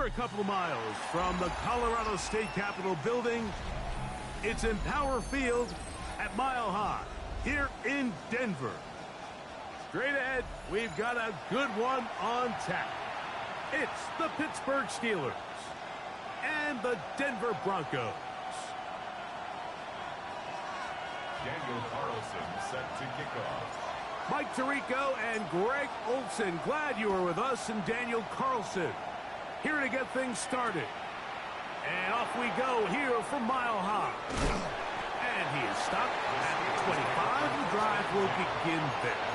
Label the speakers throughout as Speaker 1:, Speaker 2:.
Speaker 1: We're a couple of miles from the Colorado State Capitol building. It's Empower Field at Mile High here in Denver. Straight ahead, we've got a good one on tap. It's the Pittsburgh Steelers and the Denver Broncos.
Speaker 2: Daniel Carlson set to kick off.
Speaker 1: Mike Tirico and Greg Olson, glad you were with us, and Daniel Carlson here to get things started. And off we go here from Mile High. And he is stopped at the 25. The drive will begin there.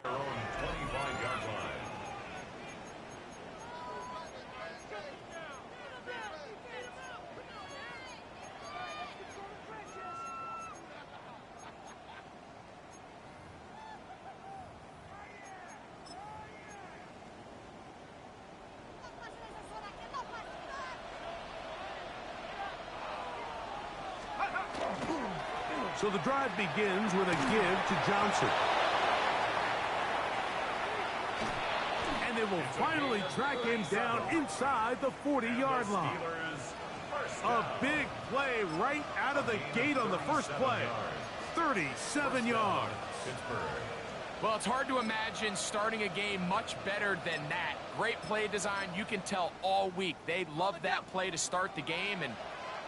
Speaker 2: Their own 25-yard line.
Speaker 1: So the drive begins with a give to Johnson. And they will finally track him down inside the 40-yard line. A big play right out of the gate on the first play. 37 yards.
Speaker 3: Well, it's hard to imagine starting a game much better than that. Great play design. You can tell all week they love that play to start the game, and,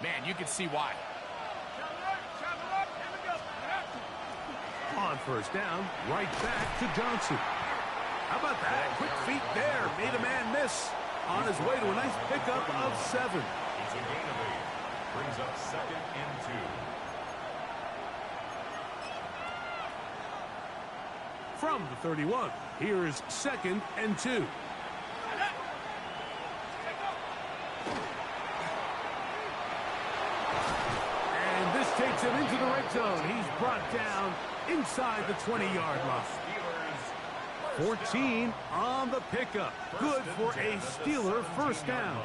Speaker 3: man, you can see why.
Speaker 1: On first down, right back to Johnson. How about that? Quick feet there. Made a man miss. On his way to a nice pickup of 7.
Speaker 2: It's a gain of 8. Brings up 2nd and 2.
Speaker 1: From the 31, here's 2nd and 2. And this takes him into the red zone. He's brought down inside the 20-yard line. 14 on the pickup. Good for a Steeler first down.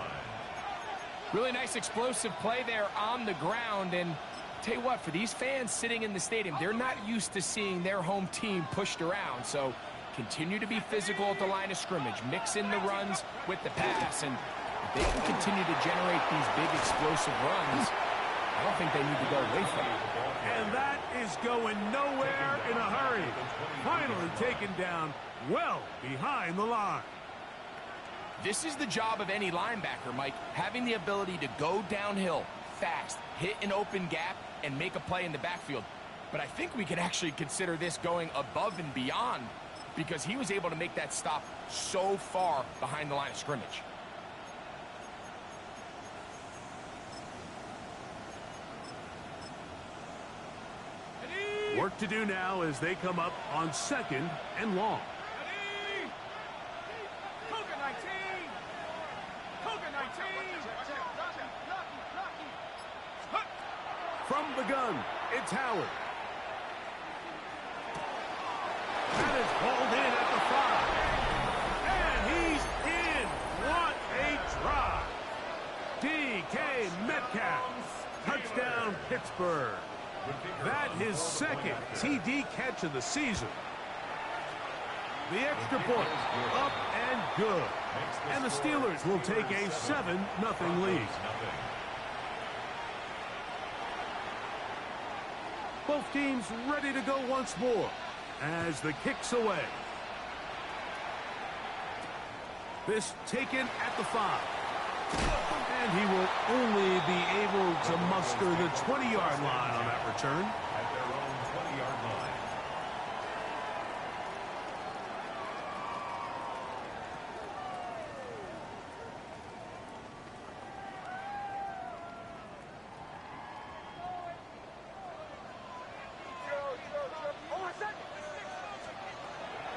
Speaker 3: Really nice explosive play there on the ground. And tell you what, for these fans sitting in the stadium, they're not used to seeing their home team pushed around. So continue to be physical at the line of scrimmage. Mix in the runs with the pass. And if they can continue to generate these big explosive runs, I don't think they need to go away from it.
Speaker 1: And that is going nowhere in a hurry. Finally taken down well behind the line.
Speaker 3: This is the job of any linebacker, Mike, having the ability to go downhill fast, hit an open gap, and make a play in the backfield. But I think we can actually consider this going above and beyond because he was able to make that stop so far behind the line of scrimmage.
Speaker 1: Work to do now as they come up on 2nd and long.
Speaker 4: Cougar 19! Cougar 19!
Speaker 1: It's Howard. That is hauled in at the 5. And he's in. What a drop. DK Metcalf. Touchdown, Pittsburgh. That his second TD catch of the season. The extra point, up and good. And the Steelers will take a 7-0 lead. Both teams ready to go once more as the kick's away. This taken at the 5. And he will only be able to muster the 20-yard line on that return.
Speaker 2: At their own 20-yard line.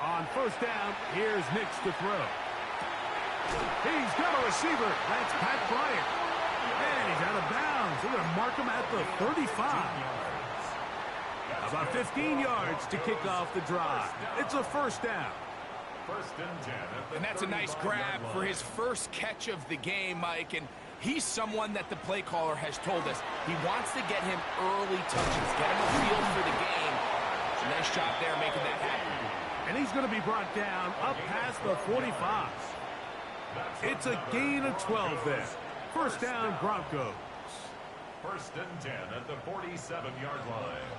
Speaker 1: On first down, here's Nix to throw. He's got a receiver. That's Pat Bryant. And he's out of bounds. They're going to mark him at the 35. About 15 yards to kick off the drive. It's a first down.
Speaker 2: First and 10 at the
Speaker 3: And that's a nice grab for his first catch of the game, Mike. And he's someone that the play caller has told us he wants to get him early touches, get him a feel for the game. It's a nice job there making that happen.
Speaker 1: And he's going to be brought down up past the 45. It's a gain of 12 there. First down, Broncos.
Speaker 2: First and 10 at the 47-yard line.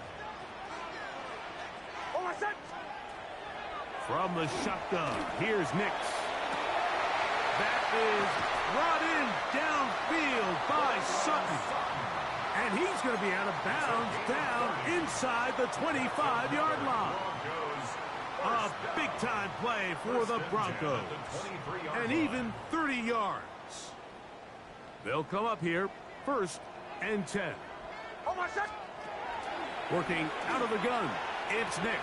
Speaker 1: From the shotgun, here's Nix. That is brought in downfield by Sutton. And he's going to be out of bounds down inside the 25-yard line. A big-time play for the Broncos. And even 30 yards. They'll come up here, first and 10. Working out of the gun, it's Nix.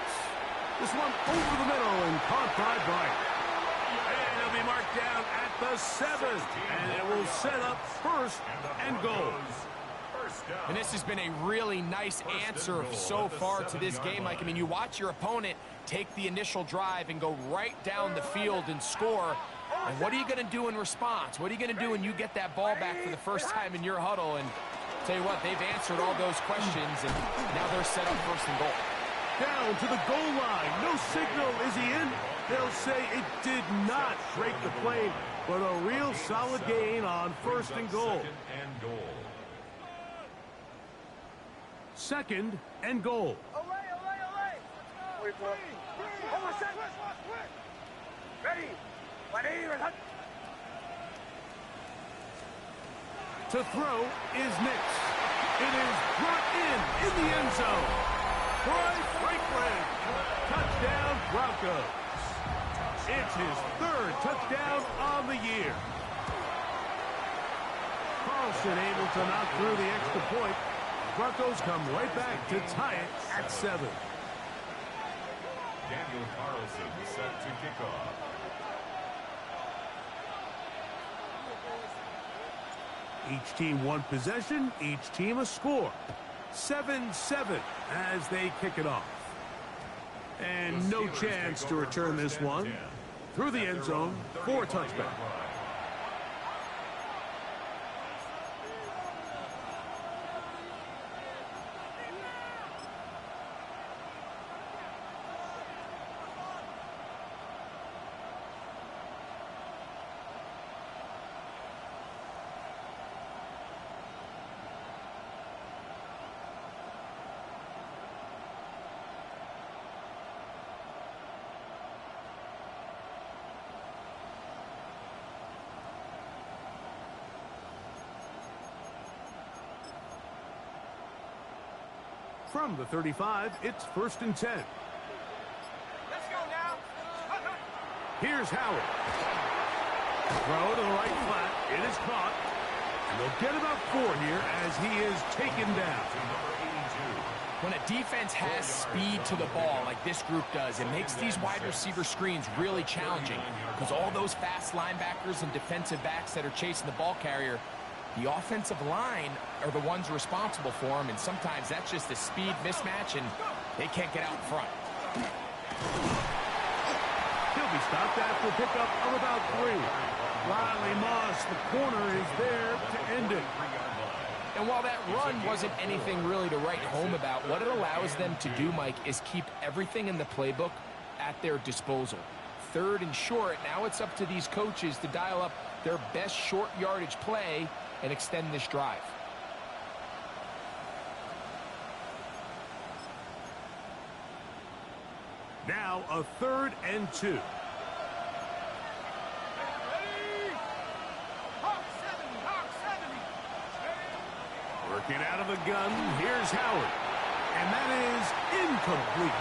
Speaker 1: This one over the middle and caught by Bryant. And it'll be marked down at the 7. And it will set up first and goal.
Speaker 3: And this has been a really nice answer so far to this game, Mike. I mean, you watch your opponent take the initial drive and go right down the field and score. And what are you going to do in response? What are you going to do when you get that ball back for the first time in your huddle? And tell you what, they've answered all those questions, and now they're set up first and goal.
Speaker 1: Down to the goal line. No signal. Is he in? They'll say it did not break the play, but a real solid gain on first and goal. Second and goal. To throw is Nix. It is brought in the end zone. Troy Franklin. Touchdown, Broncos. It's his third touchdown on the year. Carlson able to knock through the extra point. Broncos come right back to tie it at 7.
Speaker 2: Daniel Carlson set to kick off.
Speaker 1: Each team one possession, each team a score. 7-7 as they kick it off. And no chance to return this one. Through the end zone for a touchback. From the 35, it's first and 10.
Speaker 4: Let's go now.
Speaker 1: Here's Howard. Throw to the right flat. It is caught. And they'll get about 4 here as he is taken down.
Speaker 3: When a defense has speed to the ball like this group does, it makes these wide receiver screens really challenging because all those fast linebackers and defensive backs that are chasing the ball carrier, The offensive line are the ones responsible for him, and sometimes that's just a speed mismatch, and they can't get out in front.
Speaker 1: He'll be stopped after a pickup of about 3. Riley Moss, the corner, is there to end it.
Speaker 3: And while that run wasn't anything really to write home about, what it allows them to do, Mike, is keep everything in the playbook at their disposal. 3rd and short, now it's up to these coaches to dial up their best short yardage play and extend this drive.
Speaker 1: Now a 3rd and 2. Working out of the gun, here's Howard. And that is incomplete.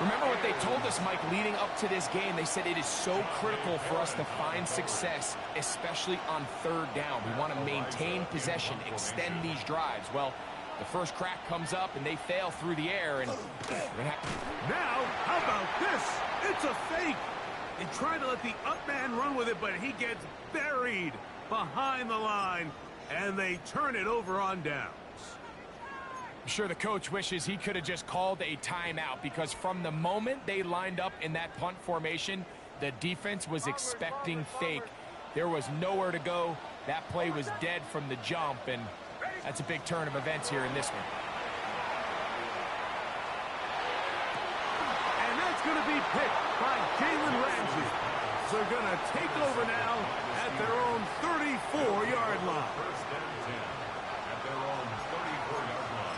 Speaker 3: Remember what they told us, Mike, leading up to this game. They said it is so critical for us to find success, especially on 3rd down. We want to maintain possession, extend these drives. Well, the first crack comes up, and they fail through the air. And
Speaker 1: now, how about this? It's a fake. They try to let the up man run with it, but he gets buried behind the line, and they turn it over on downs.
Speaker 3: I'm sure the coach wishes he could have just called a timeout, because from the moment they lined up in that punt formation, the defense was expecting fake. There was nowhere to go. That play was dead from the jump, and that's a big turn of events here in this one.
Speaker 1: And that's going to be picked by Jalen Ramsey. So they're going to take over now at their own 34-yard line.
Speaker 2: First and 10 at their own 34-yard line.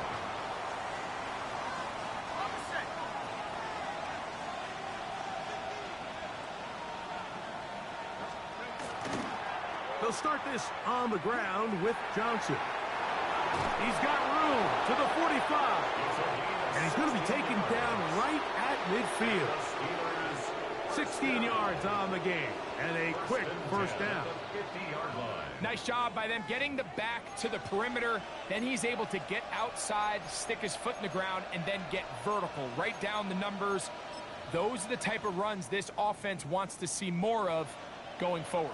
Speaker 1: They'll start this on the ground with Johnson. He's got room to the 45. And he's going to be taken down right at midfield. 16 yards on the game. And a quick first down.
Speaker 3: Nice job by them getting the back to the perimeter. Then he's able to get outside, stick his foot in the ground, and then get vertical. Right down the numbers. Those are the type of runs this offense wants to see more of going forward.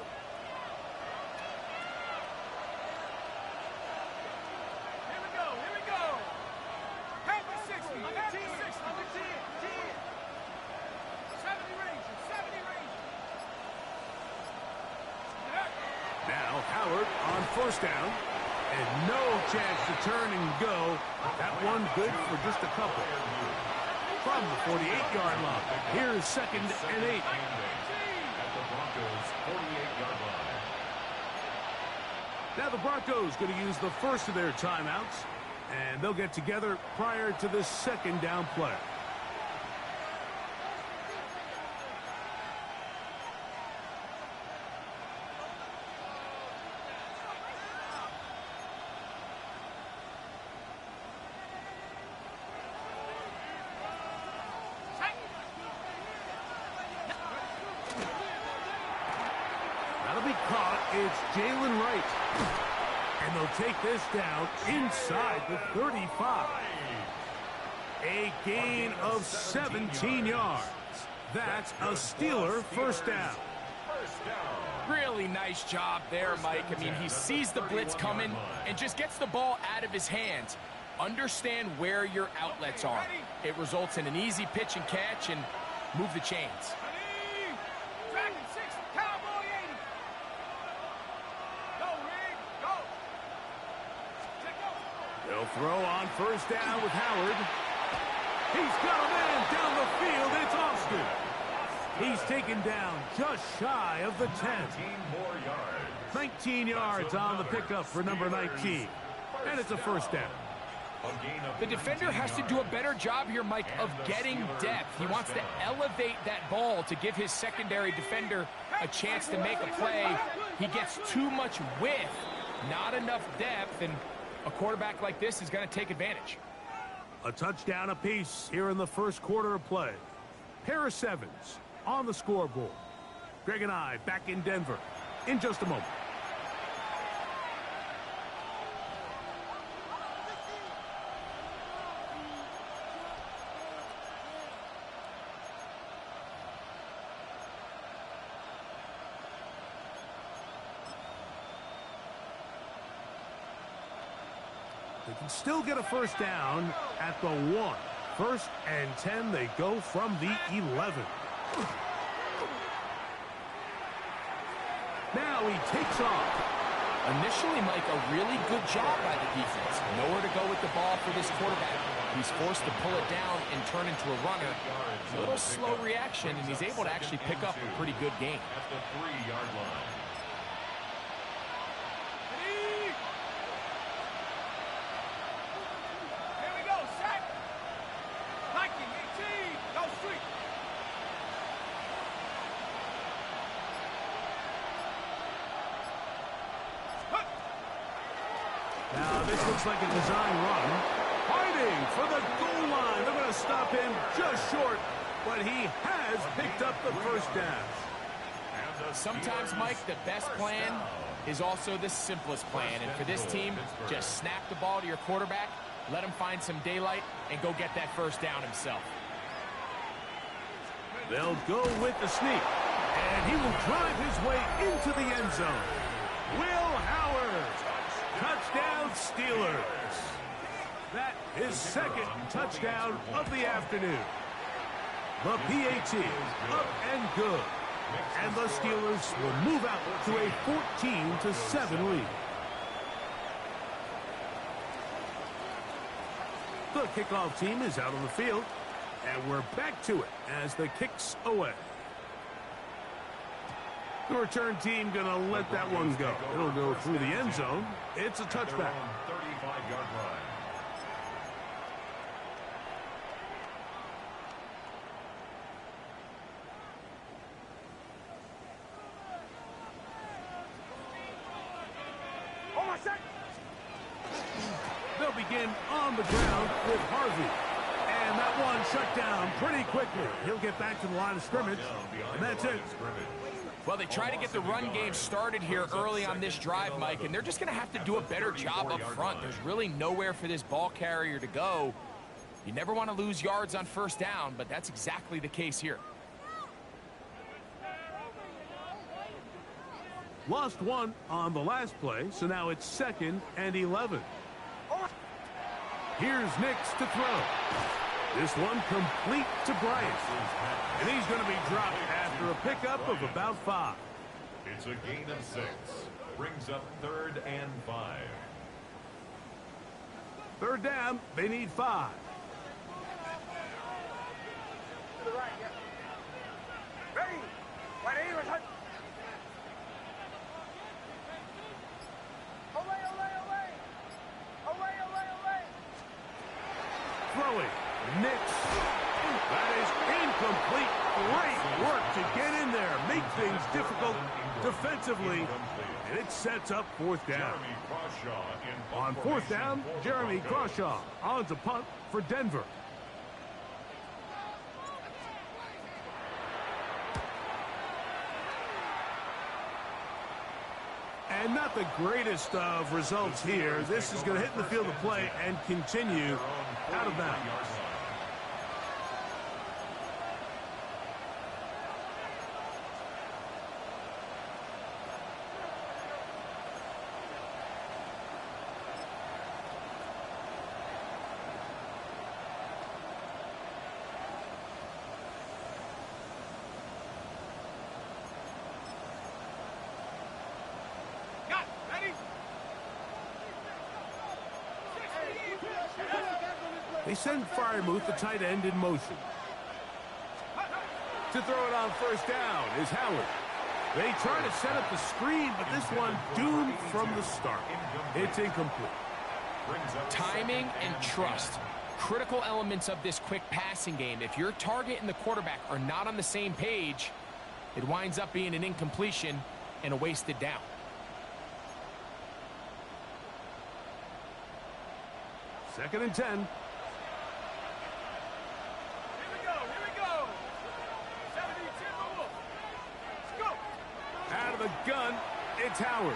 Speaker 1: Now Howard on first down. And no chance to turn and go. That one good for just a couple. From the 48-yard line. Here's 2nd and 8.
Speaker 2: At the Broncos' 48-yard line.
Speaker 1: Now the Broncos going to use the first of their timeouts. And they'll get together prior to this 2nd down play. That'll be caught. It's Jalen Wright. And they'll take this down inside the 35. A gain of 17 yards. That's a Steeler first down.
Speaker 3: Really nice job there, Mike. I mean, he sees the blitz coming and just gets the ball out of his hands. Understand where your outlets are. It results in an easy pitch and catch and move the chains.
Speaker 1: They'll throw on first down with Howard. He's got a man down the field. It's Austin. He's taken down just shy of the 10. 19 yards on the pickup for number 19. And it's a first down.
Speaker 3: The defender has to do a better job here, Mike, of getting depth. He wants to elevate that ball to give his secondary defender a chance to make a play. He gets too much width, not enough depth, and a quarterback like this is going to take advantage.
Speaker 1: A touchdown apiece here in the first quarter of play. Paris Evans on the scoreboard. Greg and I back in Denver in just a moment. can still get a first down at the 1. 1st and 10, they go from the 11. Now he takes off.
Speaker 3: Initially, Mike, a really good job by the defense. Nowhere to go with the ball for this quarterback. He's forced to pull it down and turn into a runner. A little slow reaction, and he's able to actually pick up a pretty good gain.
Speaker 2: At the 3-yard line.
Speaker 4: Here we go, set. Nike, 18, go street.
Speaker 1: Now this looks like a design run. Fighting for the goal line. They're going to stop him just short, but he has picked up the first down.
Speaker 3: Sometimes, Mike, the best plan is also the simplest plan. And for this team, just snap the ball to your quarterback, let him find some daylight, and go get that first down himself.
Speaker 1: They'll go with the sneak, and he will drive his way into the end zone. Will Howard, touchdown Steelers. That is second touchdown of the afternoon. The PAT up and good. And the Steelers will move out to a 14-7 lead. The kickoff team is out on the field, and we're back to it as the kick's away. The return team going to let that one go. It'll go through the end zone. It's a touchback.
Speaker 2: 35-yard line.
Speaker 1: They'll begin on the ground with Harvey. And that one shut down pretty quickly. He'll get back to the line of scrimmage, and that's it.
Speaker 3: Well, they try to get the run game started here early on this drive, Mike, and they're just going to have to do a better job up front. There's really nowhere for this ball carrier to go. You never want to lose yards on first down, but that's exactly the case here.
Speaker 1: Lost one on the last play, so now it's 2nd and 11. Here's Nix to throw. This one complete to Bryant. And he's going to be dropped after a pickup of about 5.
Speaker 2: It's a gain of 6. Brings up 3rd and 5.
Speaker 1: 3rd down, they need 5.
Speaker 4: To the right, yeah. Ready. Ready, return. Away, away, away. Away, away, away.
Speaker 1: Throwing. Nix. That is incomplete. Great work to get in there. Make things difficult defensively. And it sets up 4th down. On 4th down, Jeremy Crawshaw on to punt for Denver. And not the greatest of results here. This is going to hit the field of play and continue out of bounds. They send Freiermuth, the tight end, in motion. To throw it on 1st down is Howard. They try to set up the screen, but this one doomed from the start. It's incomplete.
Speaker 3: Timing and trust. Critical elements of this quick passing game. If your target and the quarterback are not on the same page, it winds up being an incompletion and a wasted down.
Speaker 1: Second and 10. Out of the gun, it's Howard.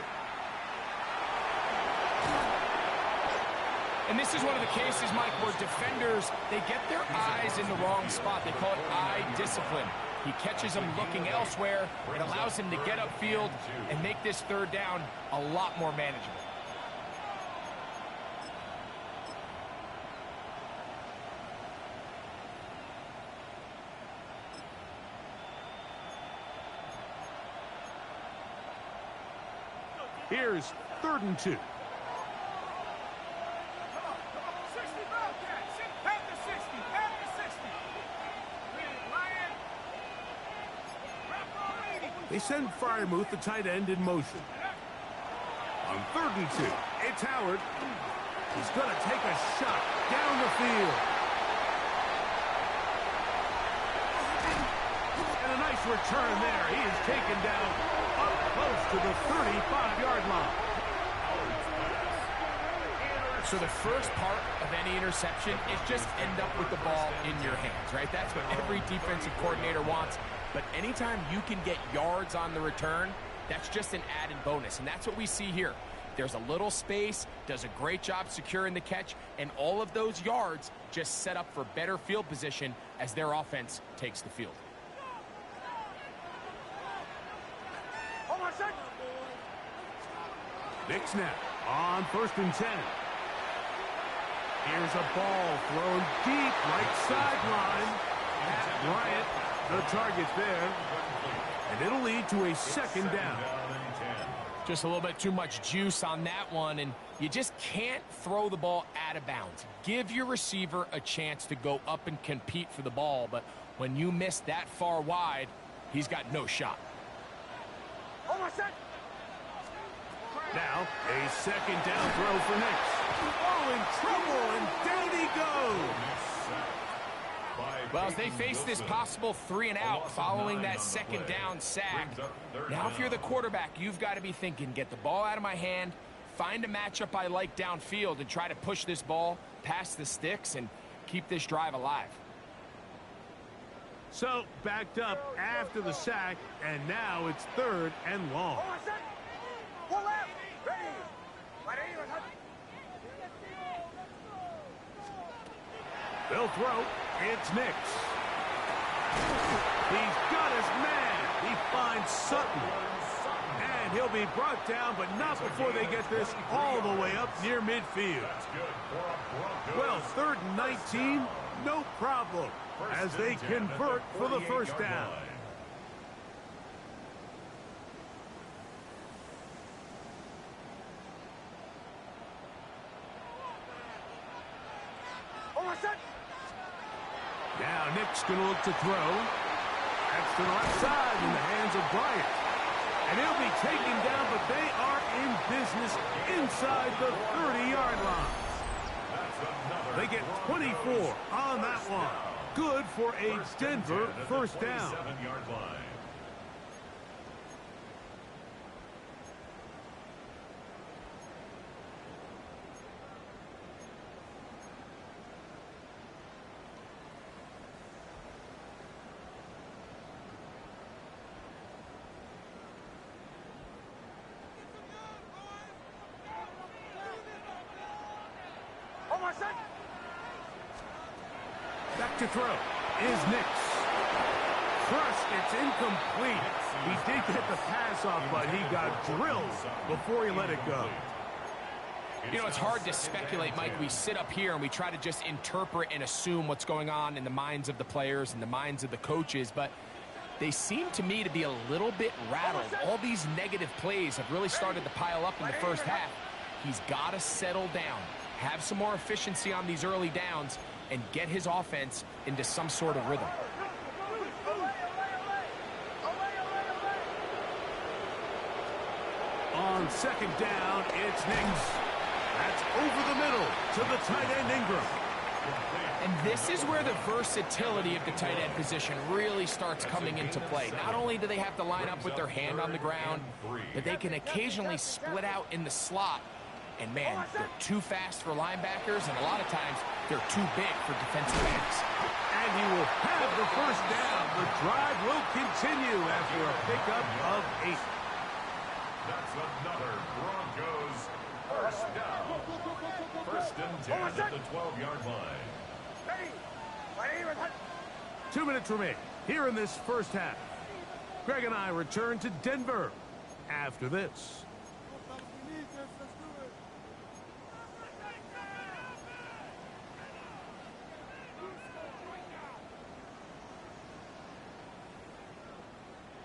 Speaker 3: And this is one of the cases, Mike, where defenders, they get their eyes in the wrong spot. They call it eye discipline. He catches them looking elsewhere. It allows him to get upfield and make this 3rd down a lot more manageable.
Speaker 1: Here's 3rd and 2.
Speaker 4: 60 Bobcats. At the 60. At the 60. Lion.
Speaker 1: They send Freiermuth, the tight end, in motion. On 3rd and 2, it's Howard. He's going to take a shot down the field. And a nice return there. He is taken down up close to the 35-yard line.
Speaker 3: So the first part of any interception is just end up with the ball in your hands, right? That's what every defensive coordinator wants. But anytime you can get yards on the return, that's just an added bonus. And that's what we see here. There's a little space, does a great job securing the catch, and all of those yards just set up for better field position as their offense takes the field.
Speaker 4: Hold on a second.
Speaker 1: Big snap on 1st and 10. Here's a ball thrown deep right sideline. Bryant, the target there. And it'll lead to a 2nd down.
Speaker 3: Just a little bit too much juice on that one, and you just can't throw the ball out of bounds. Give your receiver a chance to go up and compete for the ball, but when you miss that far wide, he's got no shot.
Speaker 4: Hold on a second.
Speaker 1: Now, a 2nd down throw for Nix. Oh, in trouble, and down he goes.
Speaker 3: Well, as they face this possible 3-and-out following that 2nd down sack, now if you're the quarterback, you've got to be thinking, get the ball out of my hand, find a matchup I like downfield, and try to push this ball past the sticks and keep this drive alive.
Speaker 1: So, backed up after the sack, and now it's 3rd and long.
Speaker 4: Hold on a second. Pull out. Ready.
Speaker 1: They'll throw. It's Nix. He's got his man. He finds Sutton. And he'll be brought down, but not before they get this all the way up near midfield. Well, 3rd and 19, no problem, as they convert for the 1st down. Now Nick's going to look to throw. That's to the left side in the hands of Bryant. And he'll be taken down, but they are in business inside the 30-yard line. They get 24 on that one. Good for a Denver 1st down. Back to throw is Nix. Crushed, it's incomplete. He did get the pass off, but he got drilled before he let it go.
Speaker 3: You know, it's hard to speculate, Mike. We sit up here and we try to just interpret and assume what's going on in the minds of the players and the minds of the coaches, but they seem to me to be a little bit rattled. All these negative plays have really started to pile up in the first half. He's got to settle down, have some more efficiency on these early downs, and get his offense into some sort of rhythm.
Speaker 1: On 2nd down, it's Nix. That's over the middle to the tight end Ingram.
Speaker 3: And this is where the versatility of the tight end position really starts coming into play. Not only do they have to line up with their hand on the ground, but they can occasionally split out in the slot. And, man, they're too fast for linebackers, and a lot of times they're too big for defensive backs.
Speaker 1: And he will have the 1st down. The drive will continue after a pickup of 8.
Speaker 2: That's another Broncos 1st down. 1st and 10 at the 12-yard line.
Speaker 1: 2 minutes remain here in this first half. Greg and I return to Denver after this.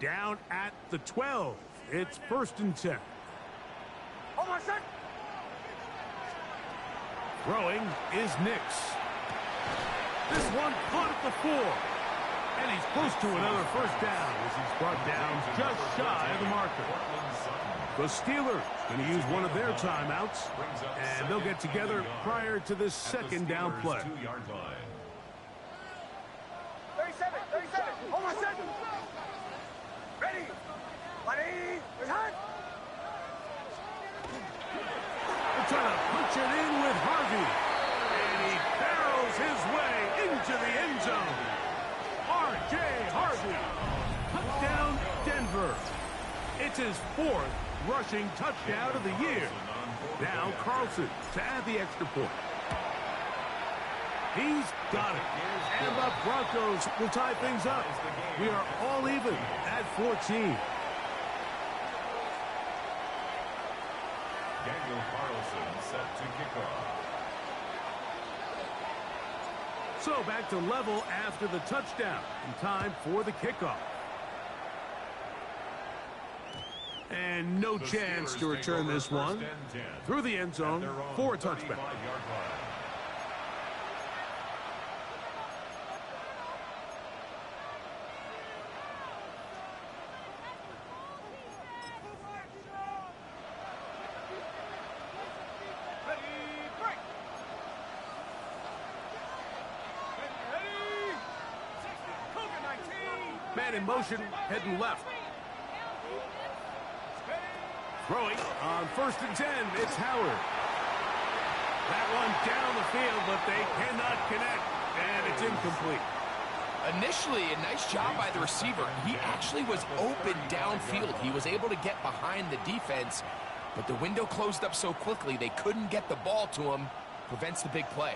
Speaker 1: Down at the 12. It's 1st and 10.
Speaker 4: Almost set.
Speaker 1: Throwing is Nix. This one caught at the 4. And he's close to another first down as he's brought down just shy of the marker. The Steelers going to use one of their timeouts, and they'll get together prior to this second down play.
Speaker 4: 37. Almost set. Ready. Ready. Return.
Speaker 1: They're trying to punch it in with Harvey. And he barrels his way into the end zone. R.J. Harvey. Touchdown, Denver. It's his 4th rushing touchdown of the year. Now Carlson to add the extra point. He's got it. And the Broncos will tie things up. We are all even at 14.
Speaker 2: Daniel Carlson set to kick off.
Speaker 1: So back to level after the touchdown. And time for the kickoff. And no chance to return this one through the end zone for a touchback. Man in motion, heading left. Throwing on 1st and 10, it's Howard. That one down the field, but they cannot connect, and it's incomplete.
Speaker 3: Initially, a nice job by the receiver. He actually was open downfield. He was able to get behind the defense, but the window closed up so quickly they couldn't get the ball to him. Prevents the big play.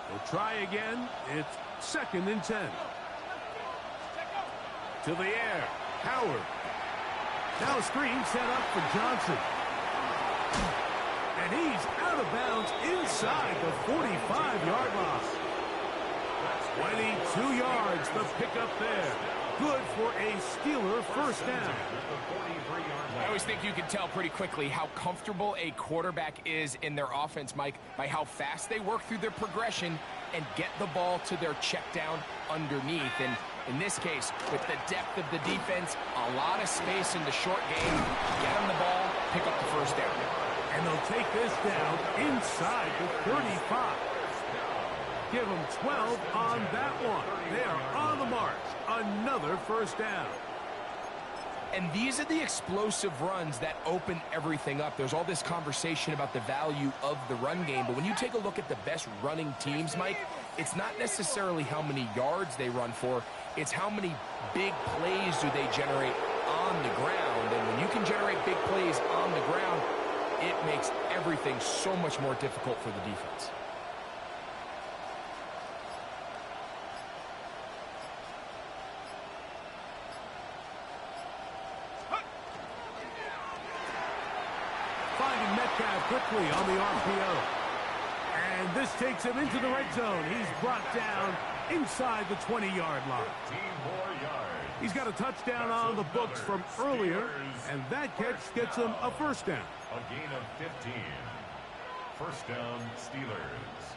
Speaker 1: They'll try again. It's 2nd and 10. To the air, Howard. Now a screen set up for Johnson. And he's out of bounds inside the 45-yard line. 22 yards, the pickup there. Good for a Steeler first down.
Speaker 3: I always think you can tell pretty quickly how comfortable a quarterback is in their offense, Mike, by how fast they work through their progression and get the ball to their check down underneath. And in this case, with the depth of the defense, a lot of space in the short game, get them the ball, pick up the first down.
Speaker 1: And they'll take this down inside the 35. Give them 12 on that one. They are on the march. Another first down.
Speaker 3: And these are the explosive runs that open everything up. There's all this conversation about the value of the run game, but when you take a look at the best running teams, Mike, it's not necessarily how many yards they run for, it's how many big plays do they generate on the ground. And when you can generate big plays on the ground, it makes everything so much more difficult for the defense.
Speaker 1: Finding Metcalf quickly on the RPO. And this takes him into the red zone. He's brought down inside the 20-yard line.
Speaker 2: 15 more yards.
Speaker 1: He's got a touchdown on the books from earlier, and that catch gets him a first down.
Speaker 2: A gain of 15. First down, Steelers.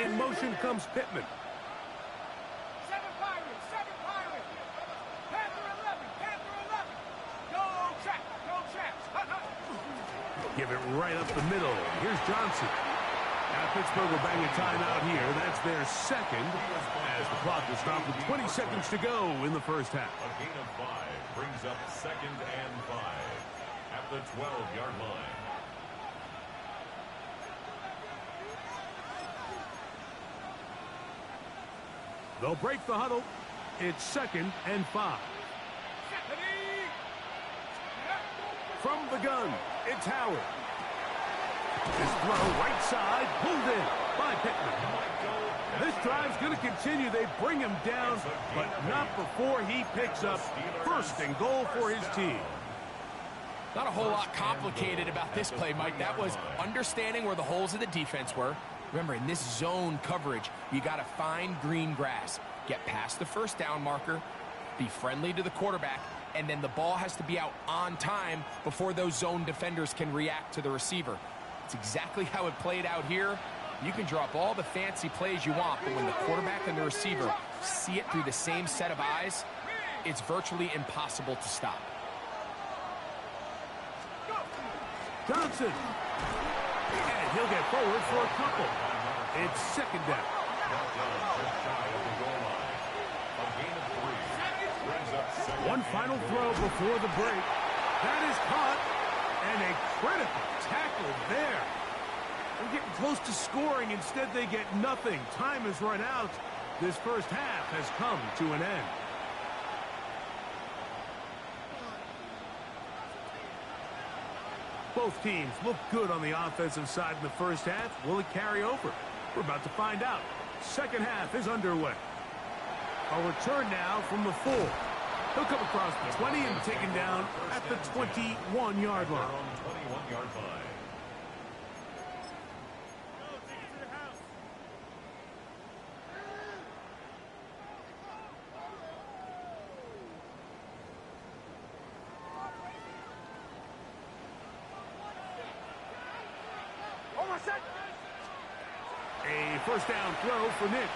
Speaker 1: In motion comes Pittman.
Speaker 4: 7 Pirates. Panther 11. Go Traps.
Speaker 1: Give it right up the middle. Here's Johnson. Now Pittsburgh will bang a timeout here. That's their second as the clock will stop with 20 seconds to go in the first half.
Speaker 2: A gain of 5 brings up 2nd and 5 at the 12-yard line.
Speaker 1: They'll break the huddle. It's 2nd and 5. From the gun, it's Howard. His throw right side, pulled in by Pittman. This drive's going to continue. They bring him down, but not before he picks up first and goal for his team.
Speaker 3: Not a whole lot complicated about this play, Mike. That was understanding where the holes of the defense were, Remember, in this zone coverage, you got to find green grass. Get past the first down marker, be friendly to the quarterback, and then the ball has to be out on time before those zone defenders can react to the receiver. It's exactly how it played out here. You can draw up all the fancy plays you want, but when the quarterback and the receiver see it through the same set of eyes, it's virtually impossible to stop.
Speaker 1: Johnson. And he'll get forward for a couple. It's second down. One final throw before the break. That is caught. And a critical tackle there. They're getting close to scoring. Instead, they get nothing. Time has run out. This first half has come to an end. Both teams look good on the offensive side in the first half. Will it carry over? We're about to find out. Second half is underway. A return now from the 4. He'll come across the 20 and taken down at the 21-yard line. A first down throw for Nix.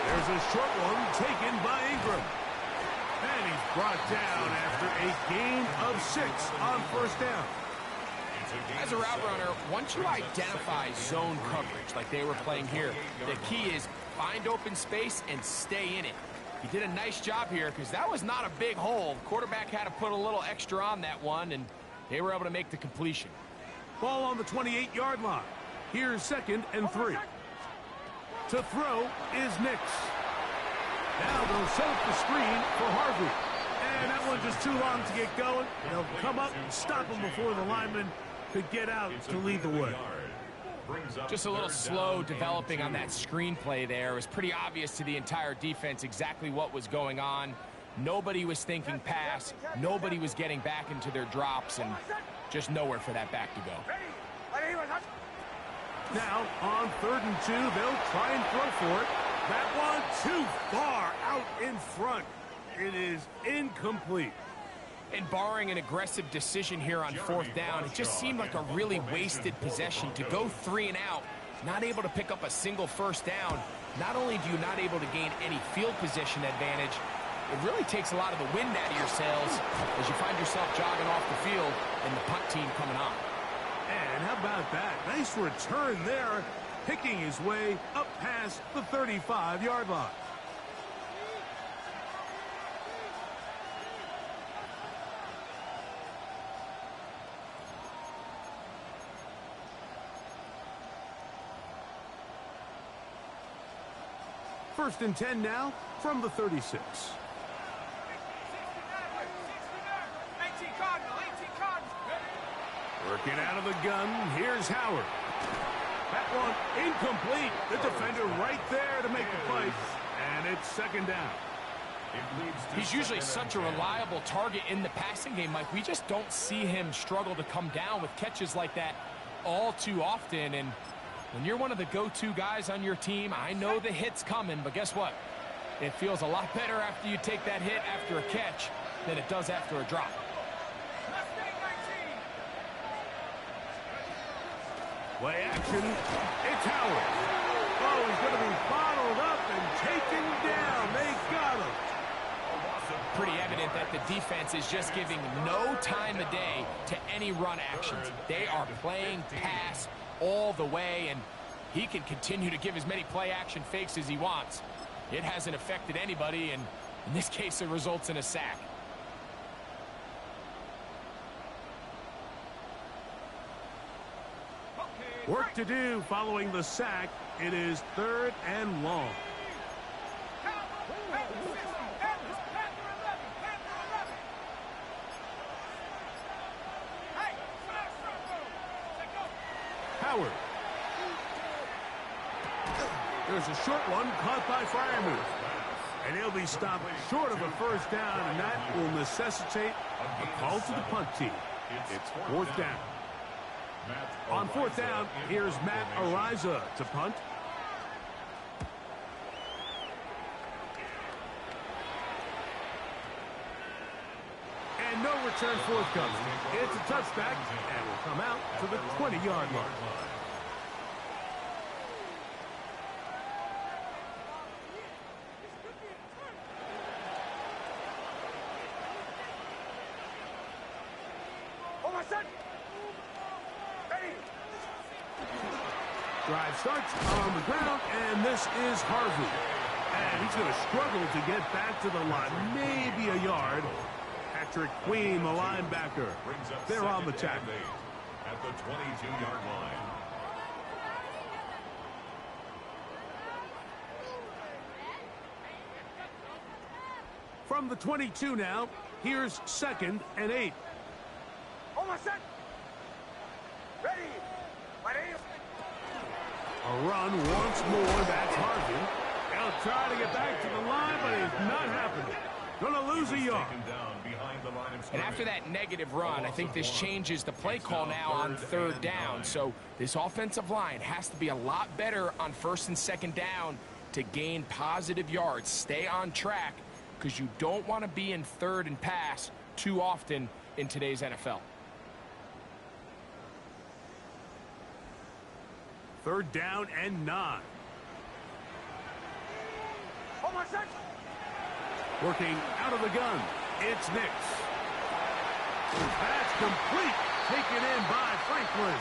Speaker 1: There's a short one taken by Ingram. And he's brought down after a gain of 6 on first down.
Speaker 3: As a route runner, once you identify zone coverage like they were playing here, the key is find open space and stay in it. He did a nice job here because that was not a big hole. The quarterback had to put a little extra on that one, and they were able to make the completion.
Speaker 1: Ball on the 28-yard line. Here's second and 3. To throw is Nix. Now they'll set up the screen for Harvey. And that one just too long to get going. They'll come up and stop him before the lineman could get out to lead the way.
Speaker 3: Just a little slow developing on that screenplay there. It was pretty obvious to the entire defense exactly what was going on. Nobody was thinking pass. Nobody was getting back into their drops, and just nowhere for that back to go.
Speaker 1: Now, on 3rd and 2, they'll try and throw for it. That one too far out in front. It is incomplete.
Speaker 3: And barring an aggressive decision here on 4th down, it just seemed like a really wasted possession to go 3 and out, not able to pick up a single first down. Not only do you not able to gain any field position advantage, it really takes a lot of the wind out of your sails as you find yourself jogging off the field and the punt team coming on.
Speaker 1: And how about that? Nice return there, picking his way up past the 35-yard line. First and 10 now from the 36. Working out of the gun, here's Howard. That one incomplete. The defender right there to make the play. And it's second down.
Speaker 3: He's usually such a reliable target in the passing game, Mike. We just don't see him struggle to come down with catches like that all too often. And when you're one of the go-to guys on your team, I know the hit's coming, but guess what? It feels a lot better after you take that hit after a catch than it does after a drop.
Speaker 1: Play action. It's Howard. Oh, he's going to be bottled up and taken down. They got him.
Speaker 3: Pretty evident that the defense is just giving no time of day to any run actions. They are playing pass all the way, and he can continue to give as many play action fakes as he wants. It hasn't affected anybody, and in this case it results in a sack.
Speaker 1: Work to do following the sack. It is 3rd and long. Howard. There's a short one caught by Freiermuth. And he'll be stopped short of a first down, and that will necessitate a call to the punt team. It's 4th down. On fourth down, here's Matt Araiza to punt. And no return forthcoming. It's a touchback, and will come out to the 20-yard line. Drive starts on the ground, and this is Harvey. And he's going to struggle to get back to the line, maybe a yard. Patrick Queen, the linebacker, they're on the tackle.
Speaker 2: At the 22-yard line.
Speaker 1: From the 22 now, here's 2nd and 8.
Speaker 4: Ready. My name.
Speaker 1: A run once more, that's Harvey. He'll try to get back to the line, but it's not happening. Gonna lose a yard.
Speaker 3: And after that negative run, I think this changes the play call now on 3rd down. So this offensive line has to be a lot better on 1st and 2nd down to gain positive yards. Stay on track, because you don't want to be in 3rd and pass too often in today's NFL.
Speaker 1: 3rd down and 9. Working out of the gun, it's Nix. That's complete, taken in by Franklin.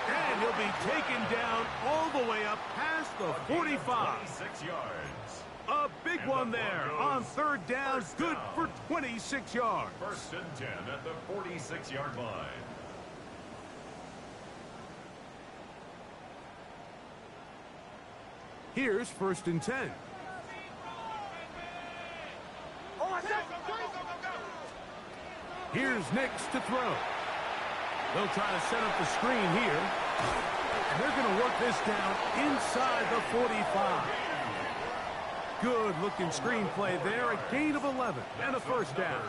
Speaker 1: And he'll be taken down all the way up past the 45.
Speaker 2: 6 yards.
Speaker 1: A big one there on 3rd down, good for 26 yards.
Speaker 2: 1st and 10 at the 46-yard line.
Speaker 1: Here's 1st and 10. Here's Nix to throw. They'll try to set up the screen here. And they're going to work this down inside the 45. Good-looking screen play there. A gain of 11 and a 1st down.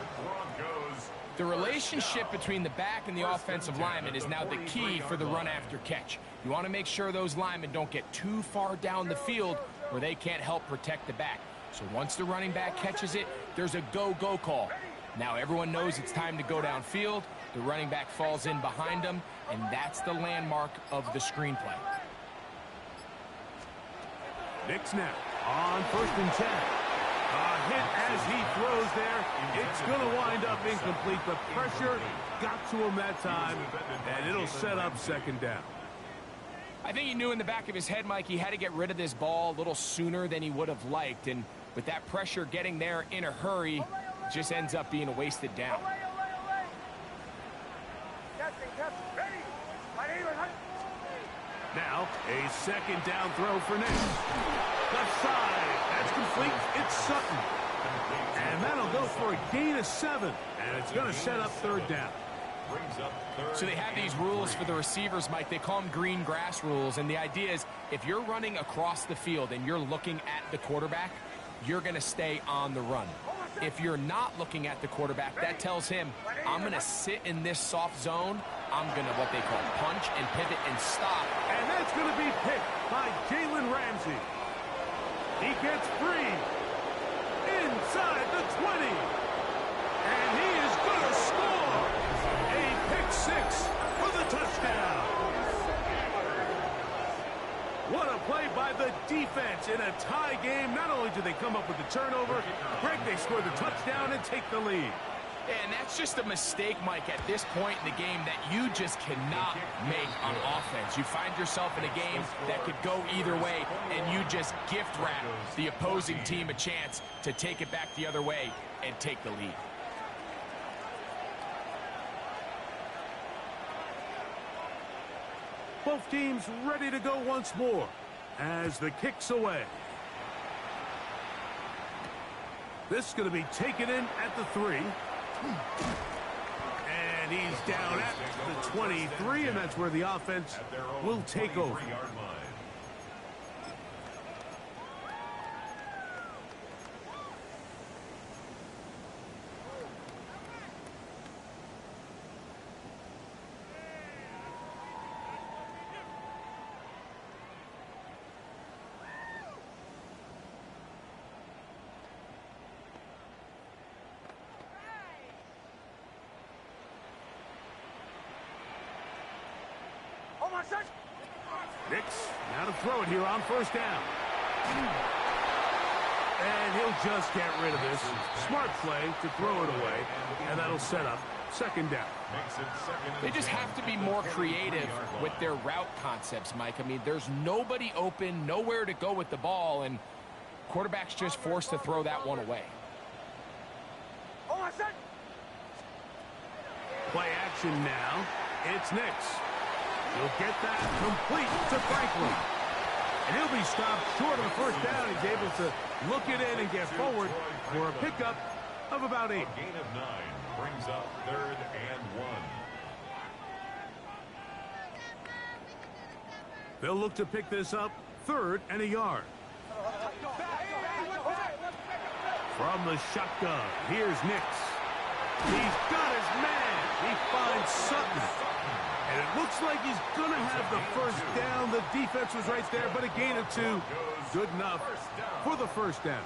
Speaker 3: The relationship between the back and the offensive lineman is now the key for the run after catch. You want to make sure those linemen don't get too far down the field where they can't help protect the back. So once the running back catches it, there's a go-go call. Now everyone knows it's time to go downfield. The running back falls in behind them, and that's the landmark of the screenplay.
Speaker 1: Nix now on 1st and 10. A hit as he throws there. It's going to wind up incomplete. The pressure got to him that time, and it'll set up 2nd down.
Speaker 3: I think he knew in the back of his head, Mike, he had to get rid of this ball a little sooner than he would have liked. And with that pressure getting there in a hurry, it just ends up being a wasted down.
Speaker 1: Now, a 2nd down throw for Nix. Left side, that's complete. It's Sutton. And that'll go for a gain of 7. And it's going to set up 3rd down.
Speaker 3: So they have these rules for the receivers, Mike. They call them green grass rules. And the idea is if you're running across the field and you're looking at the quarterback, you're going to stay on the run. If you're not looking at the quarterback, that tells him, I'm going to sit in this soft zone. I'm going to what they call punch and pivot and stop.
Speaker 1: And that's going to be picked by Jalen Ramsey. He gets free inside the 20. And he is going to score a pick 6 for the touchdown. What a play by the defense in a tie game. Not only do they come up with the turnover, Greg, they score the touchdown and take the lead.
Speaker 3: And that's just a mistake, Mike, at this point in the game that you just cannot make on offense. You find yourself in a game that could go either way, and you just gift wrap the opposing team a chance to take it back the other way and take the lead.
Speaker 1: Both teams ready to go once more as the kick's away. This is going to be taken in at the 3. And he's down at the 23, and that's where the offense will take over. Nix now to throw it here on first down. And he'll just get rid of this. Smart play to throw it away, and that'll set up second down.
Speaker 3: They just have to be more creative with their route concepts, Mike. I mean, there's nobody open, nowhere to go with the ball, and quarterback's just forced to throw that one away.
Speaker 1: Play action now. It's Nix. He'll get that complete to Franklin. And he'll be stopped short of the first down. He's able to look it in and get forward for a pickup of about 8.
Speaker 2: A gain of 9 brings up 3rd and 1.
Speaker 1: They'll look to pick this up 3rd and a yard. From the shotgun, here's Nix. He's got his man. He finds Sutton. And it looks like he's going to have the first down. The defense was right there, but a gain of 2. Good enough for the first down.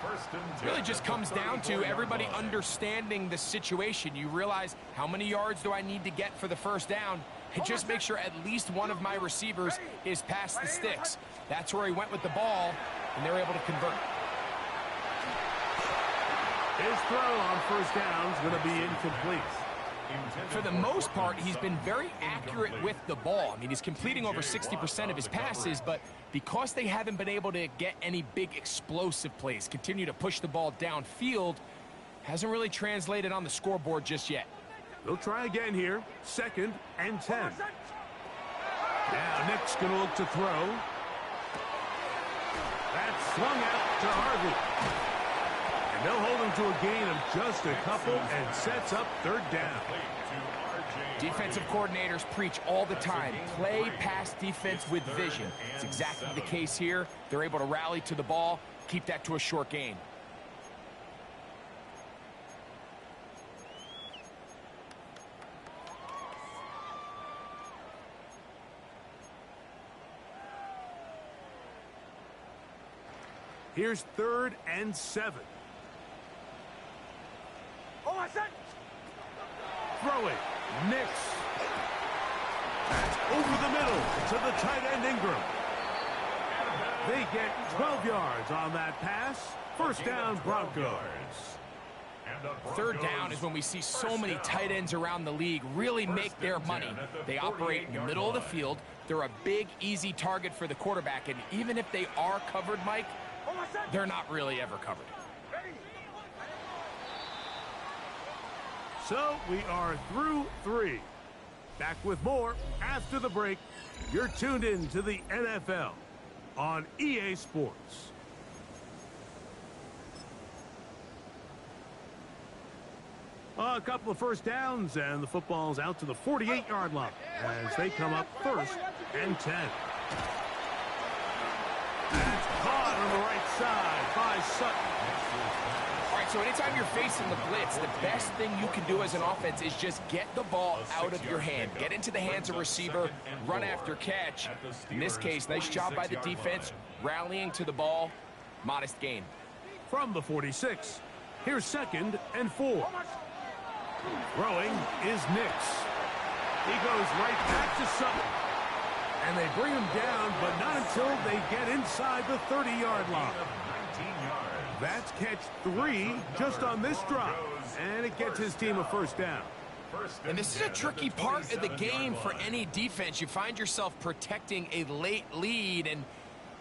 Speaker 3: It really just comes down to everybody understanding the situation. You realize how many yards do I need to get for the first down, and just make sure at least one of my receivers is past the sticks. That's where he went with the ball, and they were able to convert.
Speaker 1: His throw on first down is going to be incomplete.
Speaker 3: For the most part, he's been very accurate with the ball. I mean, he's completing over 60% of his passes, but because they haven't been able to get any big explosive plays, continue to push the ball downfield, hasn't really translated on the scoreboard just yet.
Speaker 1: They'll try again here. 2nd and 10. Now Nick's going to look to throw. That's swung out to Harvey. And they'll hold him to a gain of just a couple and sets up 3rd down.
Speaker 3: Defensive coordinators preach all the time, play pass defense with vision. It's exactly the case here. They're able to rally to the ball, keep that to a short gain.
Speaker 1: Here's 3rd and 7. Throw it. Nix. That's over the middle to the tight end Ingram. They get 12 yards on that pass. First down, Broncos.
Speaker 3: 3rd down is when we see so many tight ends around the league really make their money. They operate in the middle of the field. They're a big, easy target for the quarterback, and even if they are covered, Mike, they're not really ever covered.
Speaker 1: So we are through 3. Back with more after the break. You're tuned in to the NFL on EA Sports. A couple of first downs, and the football's out to the 48-yard line as they come up 1st and 10. That's caught on the right side by Sutton.
Speaker 3: All right, so anytime you're facing the blitz, the best thing you can do as an offense is just get the ball out of your hand. Get into the hands of receiver, run after catch. In this case, nice job by the defense, rallying to the ball. Modest gain.
Speaker 1: From the 46, here's 2nd and 4. Throwing is Nix. He goes right back to Sutton. And they bring him down, but not until they get inside the 30-yard line. That's catch 3 just on this drive. And it gets his team a first down.
Speaker 3: And this is a tricky part of the game for any defense. You find yourself protecting a late lead, and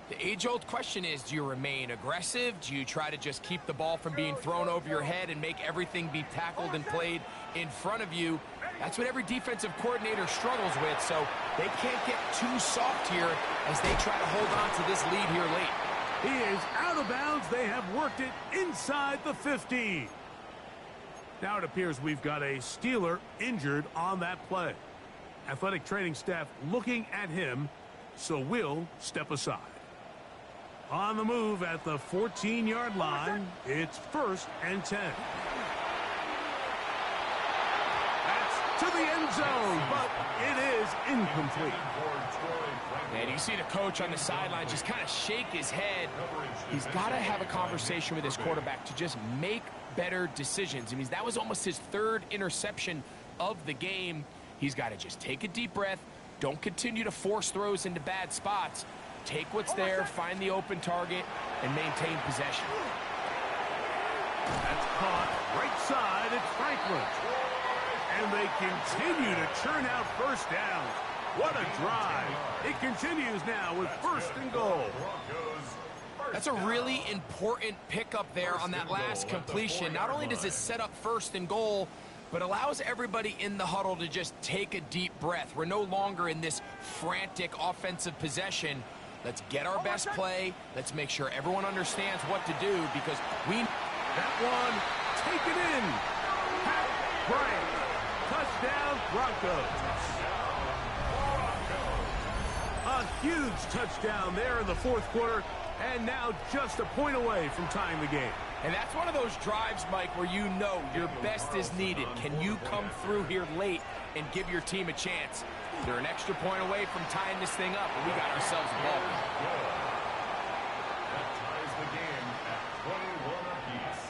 Speaker 3: the age-old question is, do you remain aggressive? Do you try to just keep the ball from being thrown over your head and make everything be tackled and played in front of you? That's what every defensive coordinator struggles with, so they can't get too soft here as they try to hold on to this lead here late.
Speaker 1: He is out of bounds. They have worked it inside the 50. Now it appears we've got a Steeler injured on that play. Athletic training staff looking at him, so we'll step aside. On the move at the 14-yard line, it's 1st and 10. That's to the end zone, but it is incomplete.
Speaker 3: And you see the coach on the sideline just kind of shake his head. He's got to have a conversation with his quarterback to just make better decisions. I mean, that was almost his 3rd interception of the game. He's got to just take a deep breath, Don't continue to force throws into bad spots. Take what's there, find the open target, and maintain possession.
Speaker 1: That's caught right side. It's Franklin. And they continue to churn out first downs. What a drive. It continues now with first and goal.
Speaker 3: That's a really important pickup there on that last completion. Not only does it set up first and goal, but allows everybody in the huddle to just take a deep breath. We're no longer in this frantic offensive possession. Let's get our best play. Let's make sure everyone understands what to do because we...
Speaker 1: That one, take it in. Pat Bryant, touchdown Broncos. A huge touchdown there in the fourth quarter, and now just a point away from tying the game.
Speaker 3: And that's one of those drives, Mike, where you know your best is needed. Can you come through here late and give your team a chance? They're an extra point away from tying this thing up, and we got ourselves a ball.
Speaker 2: That ties the game at 21 apiece.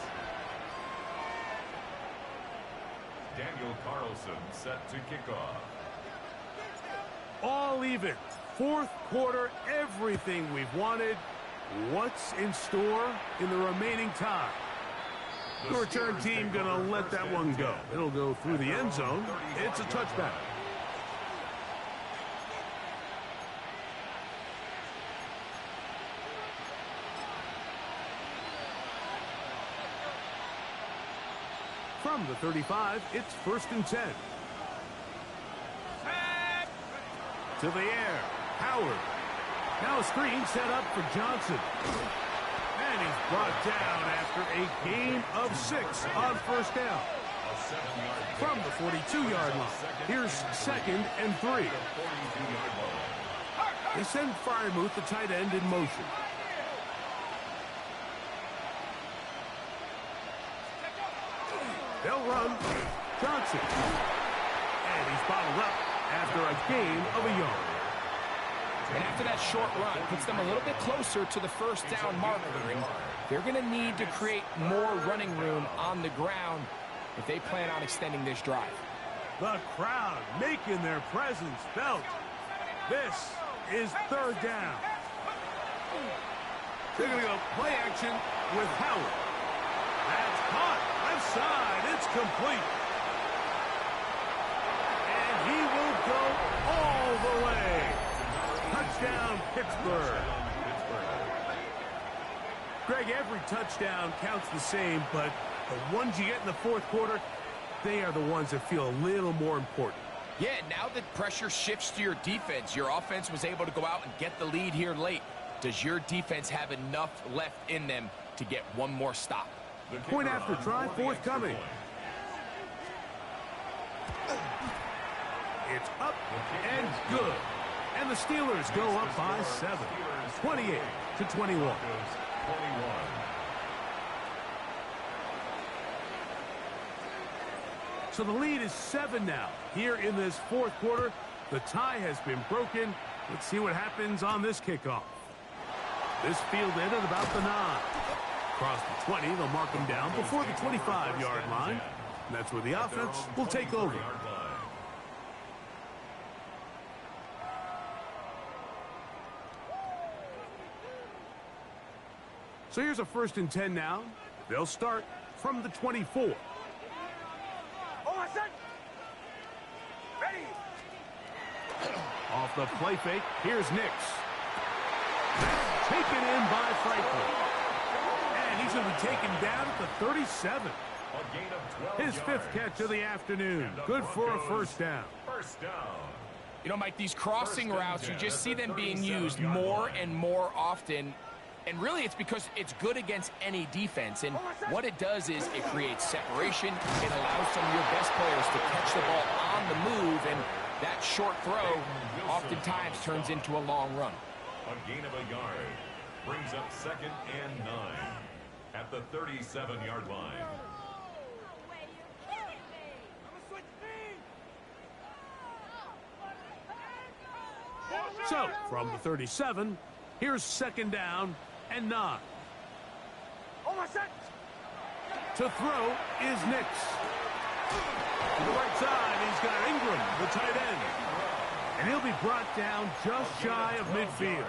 Speaker 2: Daniel Carlson set to kick off.
Speaker 1: All even. Fourth quarter, everything we've wanted. What's in store in the remaining time? The return team going to let that one go. It'll go through the end zone. It's a touchback. From the 35, it's first and 10. To the air, Howard. Now a screen set up for Johnson. And he's brought down after a gain of 6 on first down. From the 42-yard line, here's second and 3. They send Freiermuth, the tight end, in motion. They'll run. Johnson. And he's bottled up after a gain of a yard.
Speaker 3: And after that short run, puts them a little bit closer to the first down marker. And they're going to need to create more running room on the ground if they plan on extending this drive.
Speaker 1: The crowd making their presence felt. This is third down. They're going to go play action with Howard. That's caught. Left side. It's complete. And he will go all the way. Touchdown, Pittsburgh. Greg, every touchdown counts the same, but the ones you get in the fourth quarter, they are the ones that feel a little more important.
Speaker 3: Yeah, now that pressure shifts to your defense, your offense was able to go out and get the lead here late. Does your defense have enough left in them to get one more stop?
Speaker 1: Point after try forthcoming. It's up and good. And the Steelers go up by 7, 28-21. So the lead is 7 now. Here in this fourth quarter, the tie has been broken. Let's see what happens on this kickoff. This fielded at about the 9. Across the 20, they'll mark them down before the 25-yard line. And that's where the offense will take over. So here's a first and 10 now. They'll start from the 24.
Speaker 4: Ready.
Speaker 1: Off the play fake, here's Nix. That's taken in by Franklin. And he's going to be taken down at the 37. His 5th catch of the afternoon. Good for a first down.
Speaker 3: You know, Mike, these crossing routes, you just see them being used more and more often. And really, it's because it's good against any defense. And what it does is it creates separation. It allows some of your best players to catch the ball on the move. And that short throw oftentimes turns into a long run.
Speaker 2: A gain of a yard brings up 2nd and 9 at the 37-yard line.
Speaker 1: So, from the 37, here's 2nd down and 9. To throw is Nix. To the right side, he's got Ingram, the tight end. And he'll be brought down just shy of midfield.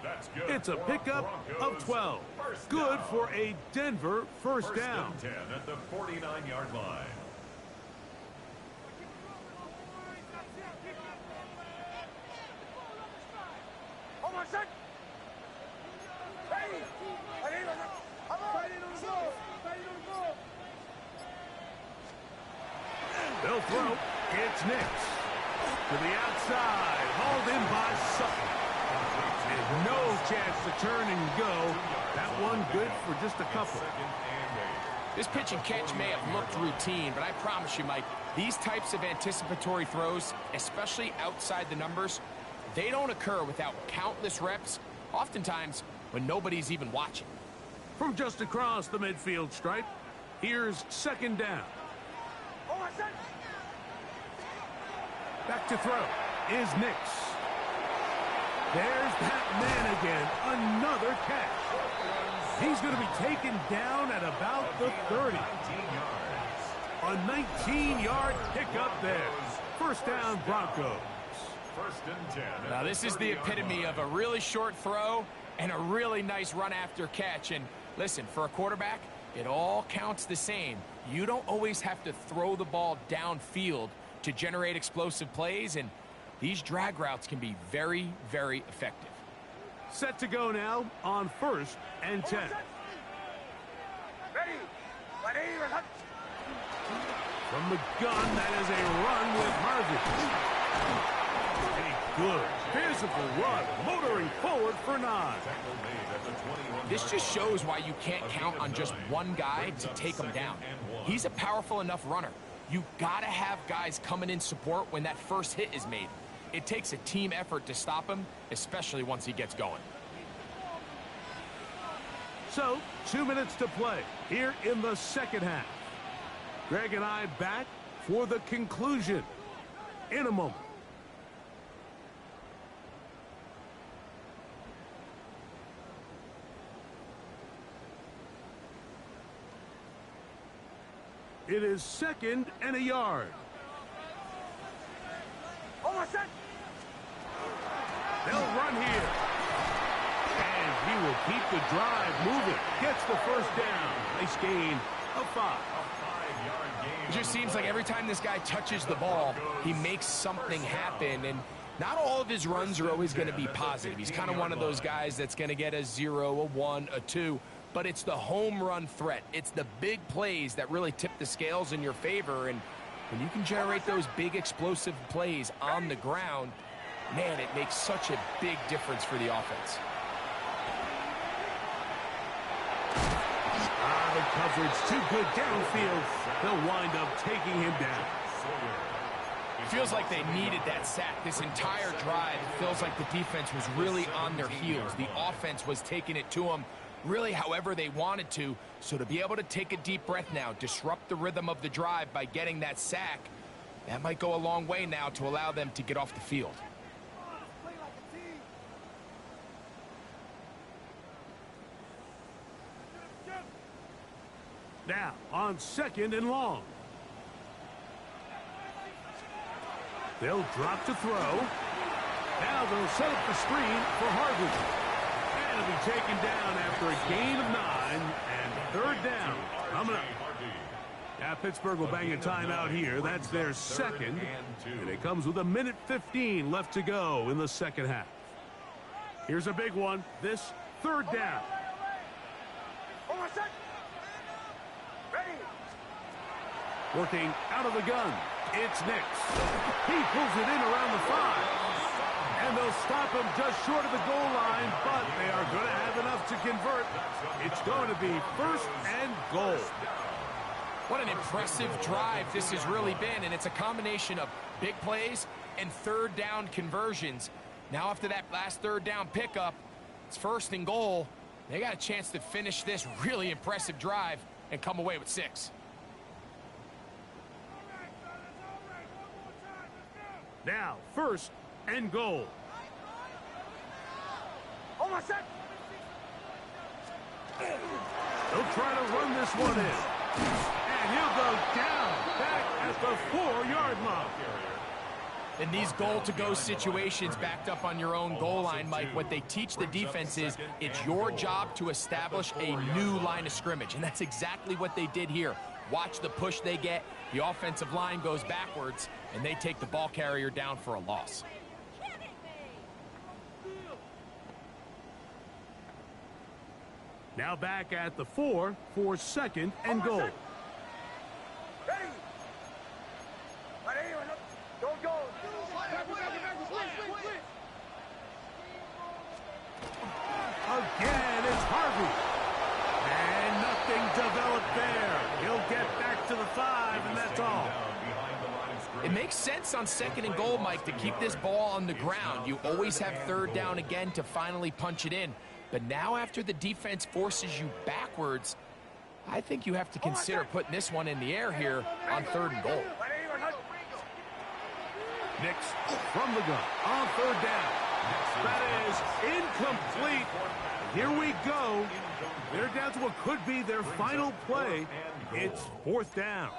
Speaker 2: That's good.
Speaker 1: It's a pickup of 12. Good for a Denver first down.
Speaker 2: First and 10 at the 49-yard line.
Speaker 1: They'll throw. It's Nix. To the outside. Hauled in by Sutton. And no chance to turn and go. That one good for just a couple.
Speaker 3: This pitch and catch may have looked routine, but I promise you, Mike, these types of anticipatory throws, especially outside the numbers, they don't occur without countless reps, oftentimes when nobody's even watching.
Speaker 1: From just across the midfield stripe, here's second down. Back to throw is Nix. There's that man again. Another catch. He's going to be taken down at about the 30. A 19-yard pickup there. First down, Broncos.
Speaker 2: First and 10.
Speaker 3: Now, this is the epitome of a really short throw and a really nice run after catch. And listen, for a quarterback, it all counts the same. You don't always have to throw the ball downfield to generate explosive plays, and these drag routes can be very, very effective.
Speaker 1: Set to go now on first and 10. From the gun, that is a run with Harvey. A good physical run, motoring forward for 9.
Speaker 3: This just shows why you can't count on just one guy to take him down. He's a powerful enough runner. You gotta have guys coming in support when that first hit is made. It takes a team effort to stop him, especially once he gets going.
Speaker 1: So, 2 minutes to play here in the second half. Greg and I back for the conclusion in a moment. It is second and a yard. They'll run here. And he will keep the drive moving. Gets the first down. Nice gain of 5.
Speaker 3: It just seems like every time this guy touches the ball, he makes something happen. And not all of his runs are always going to be positive. He's kind of one of those guys that's going to get a 0, a 1, a 2. But it's the home run threat. It's the big plays that really tip the scales in your favor. And when you can generate those big explosive plays on the ground, man, it makes such a big difference for the offense.
Speaker 1: The coverage too good downfield. They'll wind up taking him down.
Speaker 3: It feels like they needed that sack this entire drive. It feels like the defense was really on their heels. The offense was taking it to them really however they wanted to. So to be able to take a deep breath now, disrupt the rhythm of the drive by getting that sack, that might go a long way now to allow them to get off the field.
Speaker 1: Now on second and long. They'll drop to throw. Now they'll set up the screen for Harvey. And he'll be taken down after a gain of 9 and third down. Coming up. Yeah, Pittsburgh will bang a timeout here. That's their second. And it comes with 1:15 left to go in the second half. Here's a big one. This third down. Working out of the gun. It's Nix. He pulls it in around the 5. And they'll stop him just short of the goal line, but they are going to have enough to convert. It's going to be first and goal.
Speaker 3: What an impressive drive this has really been, and it's a combination of big plays and third down conversions. Now after that last third down pickup, it's first and goal. They got a chance to finish this really impressive drive and come away with 6.
Speaker 1: Now, first and goal. They'll try to run this one in. And he'll go down back at the 4-yard line.
Speaker 3: In these goal-to-go situations backed up on your own goal line, Mike, what they teach the defense is it's your job to establish a new line of scrimmage, and that's exactly what they did here. Watch the push they get. The offensive line goes backwards, and they take the ball carrier down for a loss.
Speaker 1: Now back at the 4 for 2nd and goal.
Speaker 4: Ready. Ready. Don't go.
Speaker 1: Again, it's Harvey. And nothing developed there. He'll get back to the 5, and that's all.
Speaker 3: It makes sense on 2nd and goal, Mike, to keep this ball on the ground. You always have 3rd down again to finally punch it in. But now after the defense forces you backwards, I think you have to consider putting this one in the air here on 3rd and goal.
Speaker 1: Nix from the gun on 3rd down. That is incomplete. Here we go. They're down to what could be their final play. It's 4th down.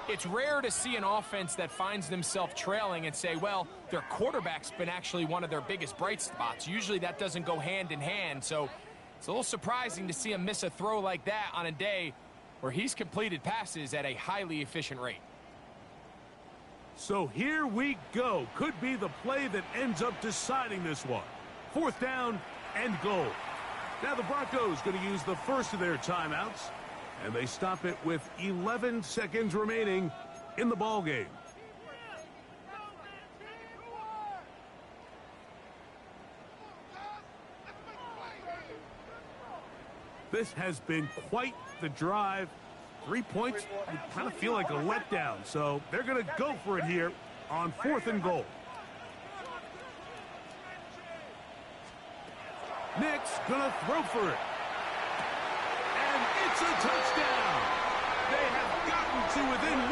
Speaker 3: It's rare to see an offense that finds themselves trailing and say, well, their quarterback's been actually one of their biggest bright spots. Usually that doesn't go hand in hand, so it's a little surprising to see him miss a throw like that on a day where he's completed passes at a highly efficient rate.
Speaker 1: So here we go. Could be the play that ends up deciding this one. 4th down and goal. Now the Broncos going to use the first of their timeouts, and they stop it with 11 seconds remaining in the ball game. This has been quite the drive. 3 points, you kind of feel like a letdown, so they're going to go for it here on 4th and goal. Nix going to throw for it. And it's a touchdown. They have gotten to within 1,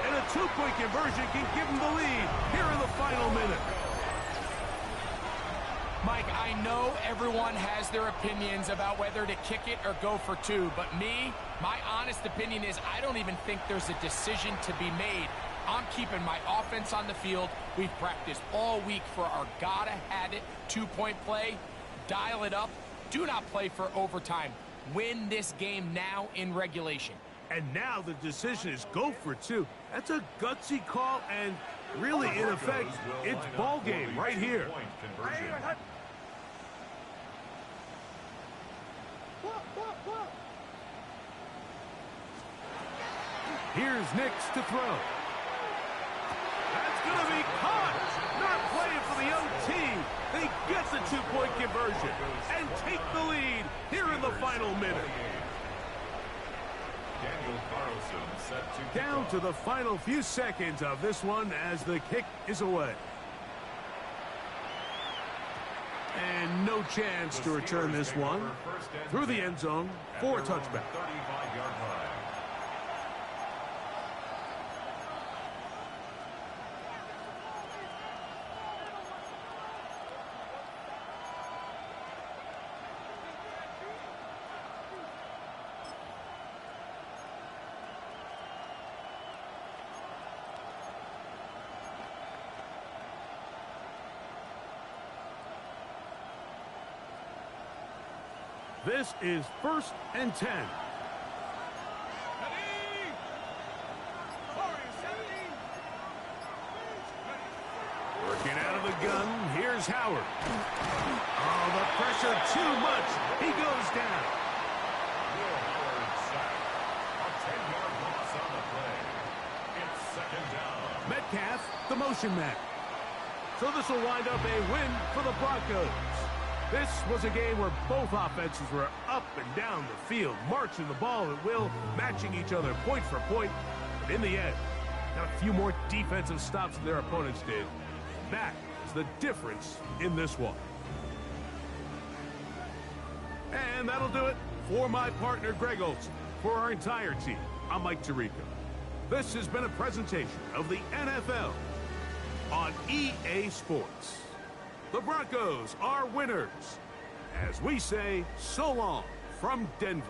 Speaker 1: and a 2-point conversion can give them the lead here in the final minute.
Speaker 3: Mike, I know everyone has their opinions about whether to kick it or go for 2, but my honest opinion is I don't even think there's a decision to be made. I'm keeping my offense on the field. We've practiced all week for our gotta-have-it 2-point play. Dial it up. Do not play for overtime. Win this game now in regulation.
Speaker 1: And now the decision is go for 2. That's a gutsy call, and really, in effect, it's ball game right here. Here's Nix to throw. That's going to be caught. Not playing for the OT. They get the 2-point conversion and take the lead here in the final minute. Down to the final few seconds of this one as the kick is away. And no chance to return this one through the end zone for a touchback. This is 1st and 10. Working out of the gun, here's Howard. Oh, the pressure too much. He goes down.
Speaker 2: A 10-yard loss on the play. It's 2nd down.
Speaker 1: Metcalf, the motion man. So this will wind up a win for the Broncos. This was a game where both offenses were up and down the field, marching the ball at will, matching each other point for point. But in the end, got a few more defensive stops than their opponents did. That is the difference in this one. And that'll do it for my partner, Greg Olsen. For our entire team, I'm Mike Tirico. This has been a presentation of the NFL on EA Sports. The Broncos are winners. As we say, so long from Denver.